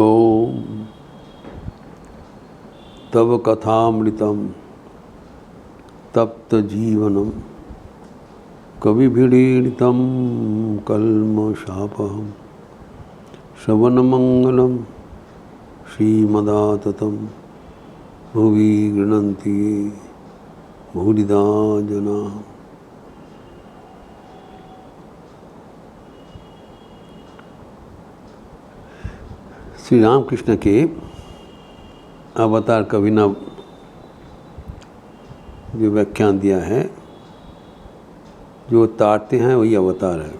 ओम तव कथामृतम तप्त जीवनम कविभिरीडितं कल्मषापहं श्रवणमंगलम श्रीमदाततं भुवि गृह्णन्ति भूरिदा जनाः। श्री रामकृष्ण के अवतार कविनव जो व्याख्यान दिया है, जो तारते हैं वही अवतार है।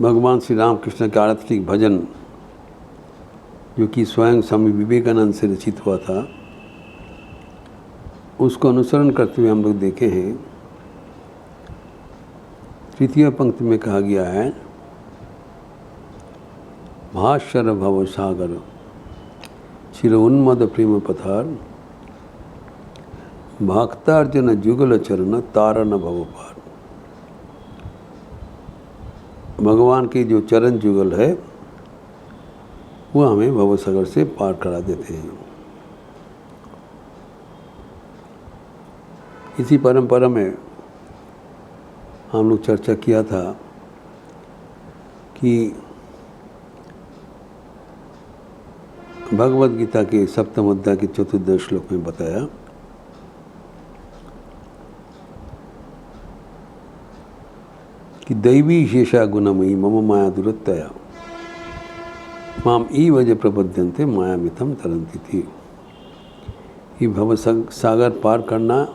भगवान श्री रामकृष्ण का आरतिक भजन जो कि स्वयं स्वामी विवेकानंद से रचित हुआ था, उसको अनुसरण करते हुए हम लोग देखे हैं। तृतीय पंक्ति में कहा गया है, भास्कर भवसागर चिर उन्मद प्रेम पथार भक्तार्जन जुगल चरण तारन भव पार। भगवान के जो चरण जुगल है वो हमें भवसागर से पार करा देते हैं। इसी परंपरा में हम लोग चर्चा किया था कि भगवद गीता के सप्तम अध्याय के चतुर्दश श्लोक में बताया कि दैवी शेषा गुणमयी मम माया दुरत्यया माम ई वज प्रपद्यन्ते माया मिथम तरंती थी। ये भव सागर पार करना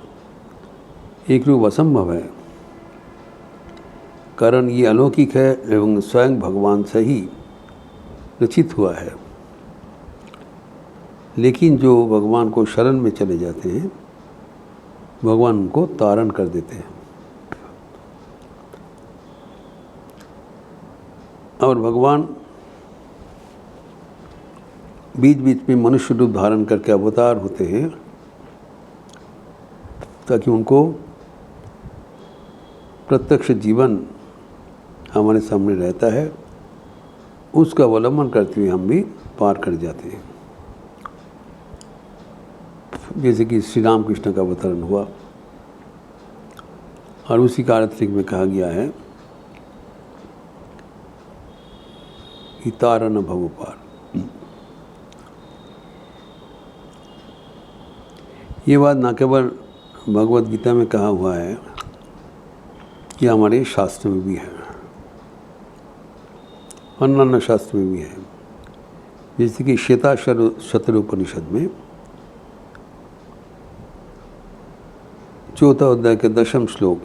एक रूप असंभव है, कारण ये अलौकिक है एवं स्वयं भगवान से ही रचित हुआ है। लेकिन जो भगवान को शरण में चले जाते हैं, भगवान उनको तारण कर देते हैं। और भगवान बीच बीच में मनुष्य रूप धारण करके अवतार होते हैं ताकि उनको प्रत्यक्ष जीवन हमारे सामने रहता है, उसका अवलंबन करते हुए हम भी पार कर जाते हैं। जैसे कि श्री रामकृष्ण का अवतरण हुआ और उसी का आरतिक में कहा गया है कि तारन भव पार। ये बात न केवल भगवद गीता में कहा हुआ है, ये हमारे शास्त्र में भी है, अन्य शास्त्र में भी है। जैसे कि श्वेताश्वतर उपनिषद में चौथा अध्याय के 10वें श्लोक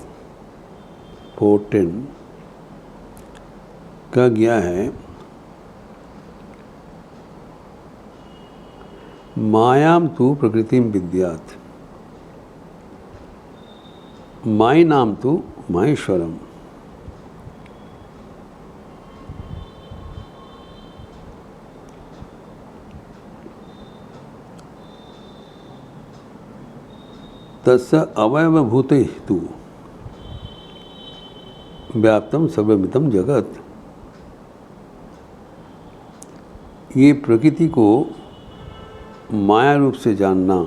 4:10 कहा गया है, मायाम तु प्रकृतिम विद्यात् माई नाम तु माहेश्वरम। तस्य अवयवभूते तु व्याप्तम सर्वमिदं जगत। ये प्रकृति को माया रूप से जानना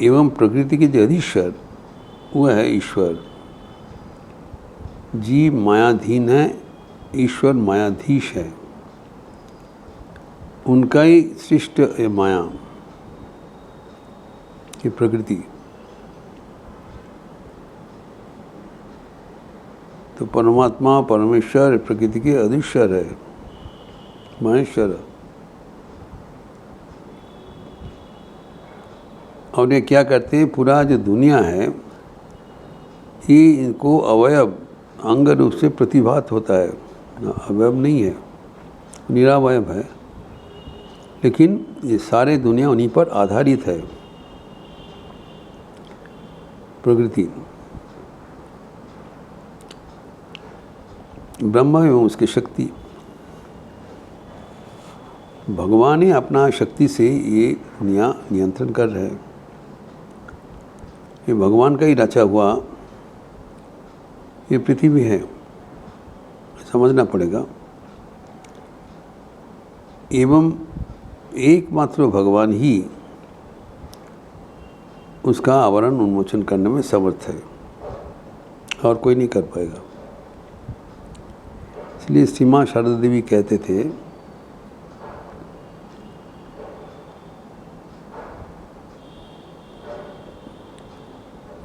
एवं प्रकृति के जो अधीश्वर वह है ईश्वर। जीव मायाधीन है, ईश्वर मायाधीश है। उनका ही सृष्ट माया की प्रकृति। तो परमात्मा परमेश्वर प्रकृति के अधीश्वर है, महेश्वर। और ये क्या करते हैं, पूरा जो दुनिया है ये इनको अवयव अंग रूप से प्रतिभात होता है, अवयव नहीं है, निरावयव है, लेकिन ये सारे दुनिया उन्हीं पर आधारित है। प्रकृति ब्रह्म एवं उसकी शक्ति, भगवान ही अपना शक्ति से ये दुनिया नियंत्रण कर रहे हैं। ये भगवान का ही रचा हुआ ये पृथ्वी है, समझना पड़ेगा। एवं एकमात्र भगवान ही उसका आवरण उन्मोचन करने में समर्थ है और कोई नहीं कर पाएगा। इसलिए सीमा शारदा देवी कहते थे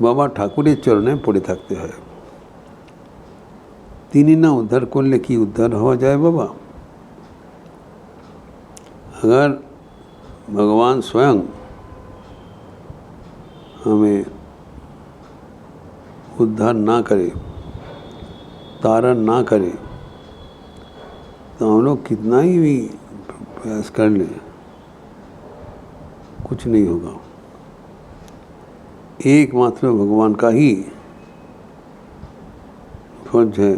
बाबा ठाकुर चरणे पड़े থাকতে হয়, তিনি না उद्धार করলে কি उद्धार হওয়া যায় बाबा। अगर भगवान स्वयं हमें उद्धार ना करे, तारण ना करे, तो हम लोग कितना ही भी प्रयास कर लें कुछ नहीं होगा। एकमात्र भगवान का ही फर्ज है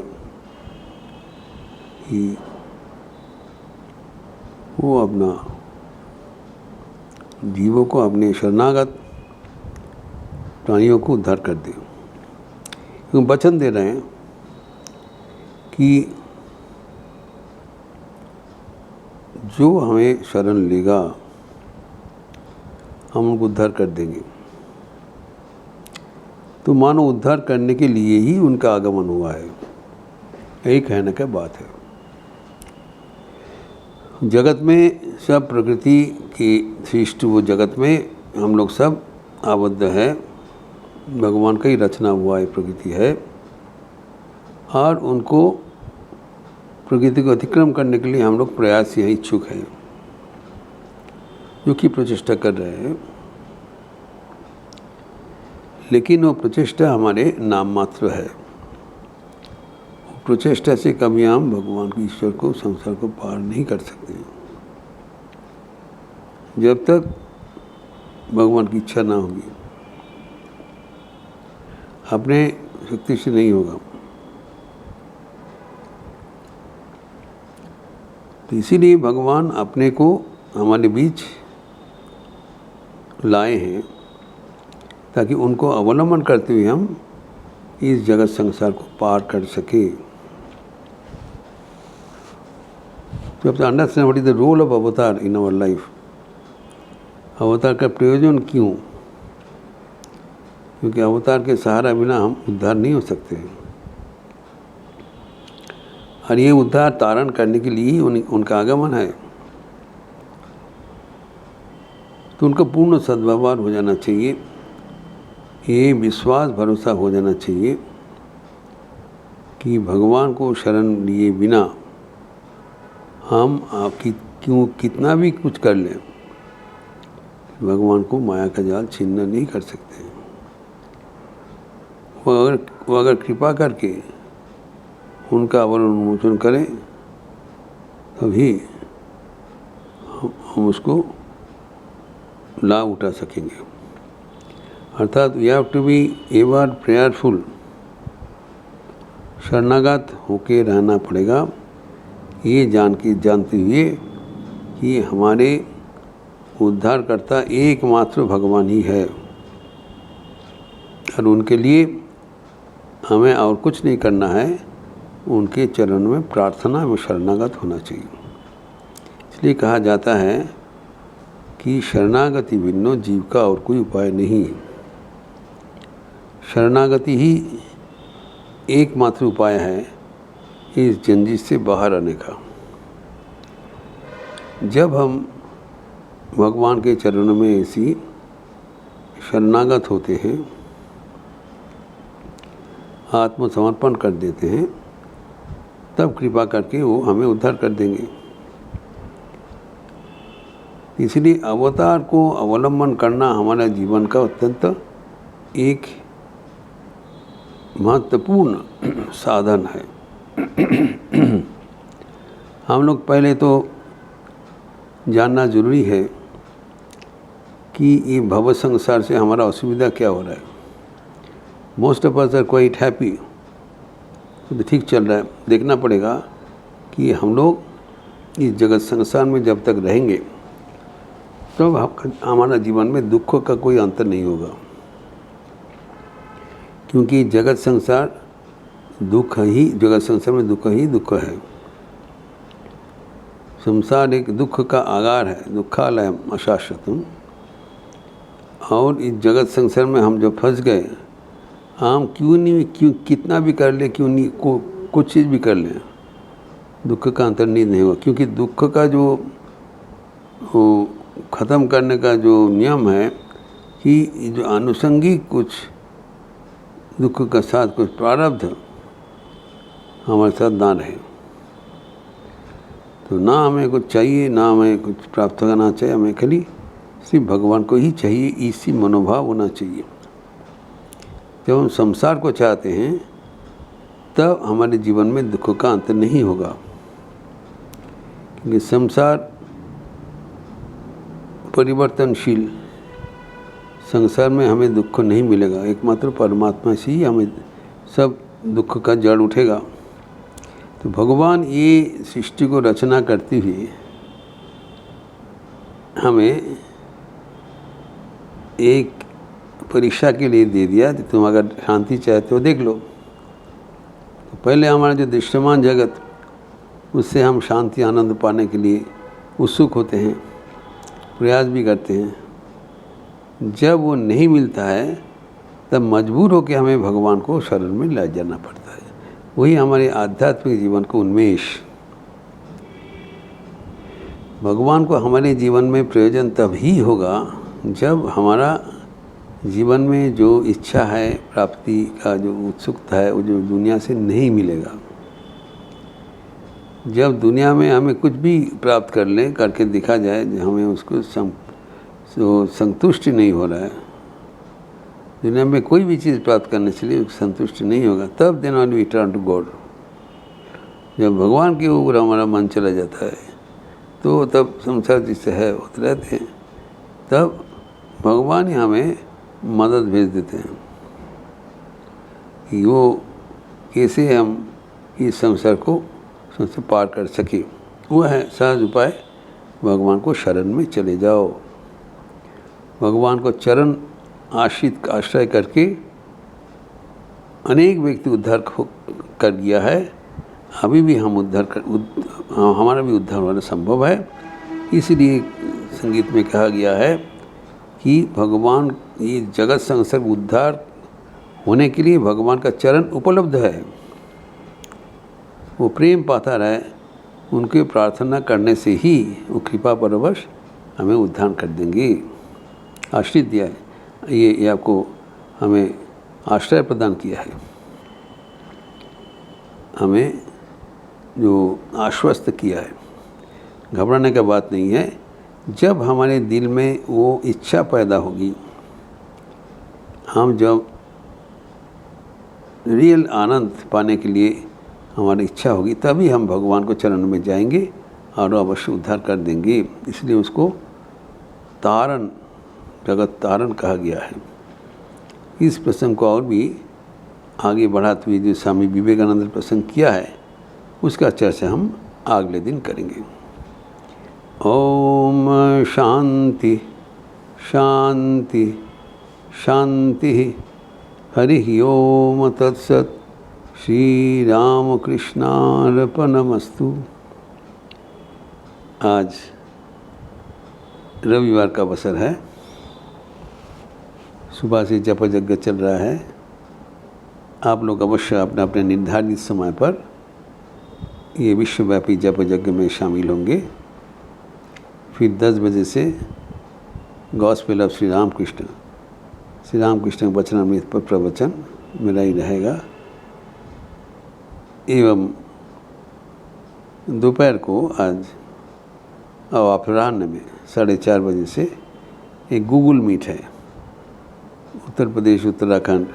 कि वो अपना जीवों को, अपने शरणागत प्राणियों को उद्धार कर दे। क्योंकि वचन दे रहे हैं कि जो हमें शरण लेगा हम उनको उद्धार कर देंगे। तो मानो उद्धार करने के लिए ही उनका आगमन हुआ है, यही कहने का बात है। जगत में सब प्रकृति की सृष्टि, वो जगत में हम लोग सब आबद्ध है, भगवान का ही रचना हुआ है प्रकृति है, और उनको प्रकृति को अतिक्रम करने के लिए हम लोग प्रयास या इच्छुक हैं, जो कि प्रचेष्टा कर रहे हैं। लेकिन वो प्रचेष्टा हमारे नाम मात्र है। प्रचेष्टा से कभी हम भगवान के ईश्वर को, संसार को पार नहीं कर सकते जब तक भगवान की इच्छा ना होगी, अपने शक्ति से नहीं होगा। तो इसीलिए भगवान अपने को हमारे बीच लाए हैं ताकि उनको अवलंबन करते हुए हम इस जगत संसार को पार कर सके। तो अब understand what is the role of avatar in our life. अवतार का प्रयोजन क्यों? क्योंकि अवतार के सहारा बिना हम उद्धार नहीं हो सकते, और ये उद्धार तारण करने के लिए ही उनका आगमन है। तो उनका पूर्ण सद्व्यवहार हो जाना चाहिए, ये विश्वास भरोसा हो जाना चाहिए कि भगवान को शरण लिए बिना हम आपकी कितना भी कुछ कर लें, भगवान को माया का जाल छीनना नहीं कर सकते। वो अगर कृपा करके उनका आवरण उन्मोचन करें तभी हम उसको लाभ उठा सकेंगे। अर्थात we have to be ever prayerful, शरणागत होके रहना पड़ेगा, ये जानते हुए कि हमारे उद्धारकर्ता एकमात्र भगवान ही है, और उनके लिए हमें और कुछ नहीं करना है, उनके चरण में प्रार्थना में शरणागत होना चाहिए। इसलिए कहा जाता है कि शरणागति बिन्नो जीव का और कोई उपाय नहीं। शरणागति ही एकमात्र उपाय है इस जंजीर से बाहर आने का। जब हम भगवान के चरणों में ऐसी शरणागत होते हैं, आत्मसमर्पण कर देते हैं, तब कृपा करके वो हमें उद्धार कर देंगे। इसलिए अवतार को अवलंबन करना हमारे जीवन का अत्यंत एक महत्वपूर्ण साधन है। हम लोग पहले तो जानना जरूरी है कि ये भव संसार से हमारा असुविधा क्या हो रहा है। Most of us are quite happy, तो ठीक चल रहा है। देखना पड़ेगा कि हम लोग इस जगत संसार में जब तक रहेंगे तो हमारा जीवन में दुखों का कोई अंतर नहीं होगा। क्योंकि जगत संसार दुख ही, जगत संसार में दुख ही दुख है। संसार एक दुख का आगार है, दुखालय अशाश्वतम। और इस जगत संसार में हम जो फंस गए, हम क्यों कितना भी कर ले, क्यों नहीं कुछ चीज़ भी कर लें, दुख का अंतर्निहित नहीं होगा। क्योंकि दुख का जो ख़त्म करने का जो नियम है कि जो आनुषंगिक कुछ दुख का साथ कुछ प्रारब्ध हमारे साथ ना रहे। तो ना हमें कुछ चाहिए, ना हमें कुछ प्राप्त करना चाहिए, हमें खाली सिर्फ भगवान को ही चाहिए, इसी मनोभाव होना चाहिए। जब हम संसार को चाहते हैं तब हमारे जीवन में दुख का अंत नहीं होगा। क्योंकि संसार परिवर्तनशील, संसार में हमें दुख नहीं मिलेगा, एकमात्र परमात्मा से ही हमें सब दुख का जड़ उठेगा। तो भगवान ये सृष्टि को रचना करते हुए हमें एक परीक्षा के लिए दे दिया कि तुम अगर शांति चाहते हो देख लो। तो पहले हमारा जो दृश्यमान जगत, उससे हम शांति आनंद पाने के लिए उत्सुक होते हैं, प्रयास भी करते हैं। जब वो नहीं मिलता है तब मजबूर होकर हमें भगवान को शरण में ले जाना पड़ता है। वही हमारे आध्यात्मिक जीवन को उन्मेष। भगवान को हमारे जीवन में प्रयोजन तभी होगा जब हमारा जीवन में जो इच्छा है, प्राप्ति का जो उत्सुकता है, वो जो दुनिया से नहीं मिलेगा। जब दुनिया में हमें कुछ भी प्राप्त कर लें, करके दिखा जाए, हमें उसको संतुष्टि नहीं हो रहा है, दुनिया में कोई भी चीज़ प्राप्त करने से लिए संतुष्टि नहीं होगा, तब then on we turn to God. जब भगवान के ऊपर हमारा मन चला जाता है तो तब संसार जिससे है होते रहते हैं, तब भगवान ही हमें मदद भेज देते हैं कि वो कैसे हम इस संसार को सबसे पार कर सके। वो है सहज उपाय, भगवान को शरण में चले जाओ। भगवान को चरण आश्रित आश्रय करके अनेक व्यक्ति उद्धार कर दिया है। अभी भी हम हमारा भी उद्धार होना संभव है। इसलिए संगीत में कहा गया है कि भगवान, ये जगत संसार उद्धार होने के लिए भगवान का चरण उपलब्ध है। वो प्रेम पाता रहे, उनके प्रार्थना करने से ही वो कृपा परवश हमें उद्धार कर देंगे। आश्रित दिया है, ये आपको हमें आश्रय प्रदान किया है, हमें जो आश्वस्त किया है। घबराने का बात नहीं है। जब हमारे दिल में वो इच्छा पैदा होगी, हम जब रियल आनंद पाने के लिए हमारी इच्छा होगी, तभी हम भगवान को चरण में जाएंगे और अवश्य उद्धार कर देंगे। इसलिए उसको तारण, जगत तारण कहा गया है। इस प्रसंग को और भी आगे बढ़ाते हुए जो स्वामी विवेकानंद ने प्रसंग किया है, उसका चर्चा हम अगले दिन करेंगे। ओम शांति शांति शांति। हरि ओम तत्सत। श्री राम कृष्णार्पणमस्तु। आज रविवार का अवसर है, सुबह से जप यज्ञ चल रहा है। आप लोग अवश्य अपने अपने निर्धारित समय पर ये विश्वव्यापी जप यज्ञ में शामिल होंगे। फिर 10 बजे से गॉस्पेल ऑफ श्री रामकृष्ण के वचनामृत पर प्रवचन मेरा ही रहेगा। एवं दोपहर को आज अपराह्न में 4:30 बजे से एक गूगल मीट है, उत्तर प्रदेश उत्तराखंड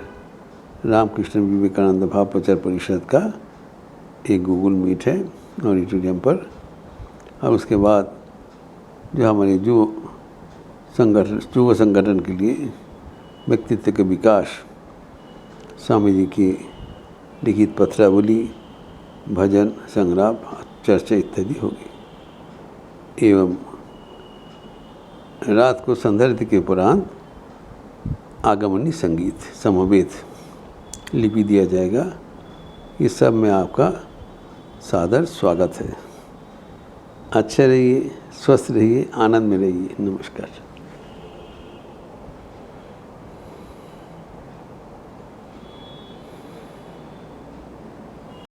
रामकृष्ण विवेकानंद भाव प्रचार परिषद का एक गूगल मीट है ऑडिटोरियम पर। और उसके बाद जो हमारे युवा संगठन के लिए व्यक्तित्व के विकास, स्वामी जी की लिखित पत्रावली, भजन, संग्राम, चर्चा इत्यादि होगी। एवं रात को संध्या के उपरांत आगमनी संगीत समवेत लिपि दिया जाएगा। इस सब में आपका सादर स्वागत है। अच्छे रहिए, स्वस्थ रहिए, आनंद में रहिए। नमस्कार।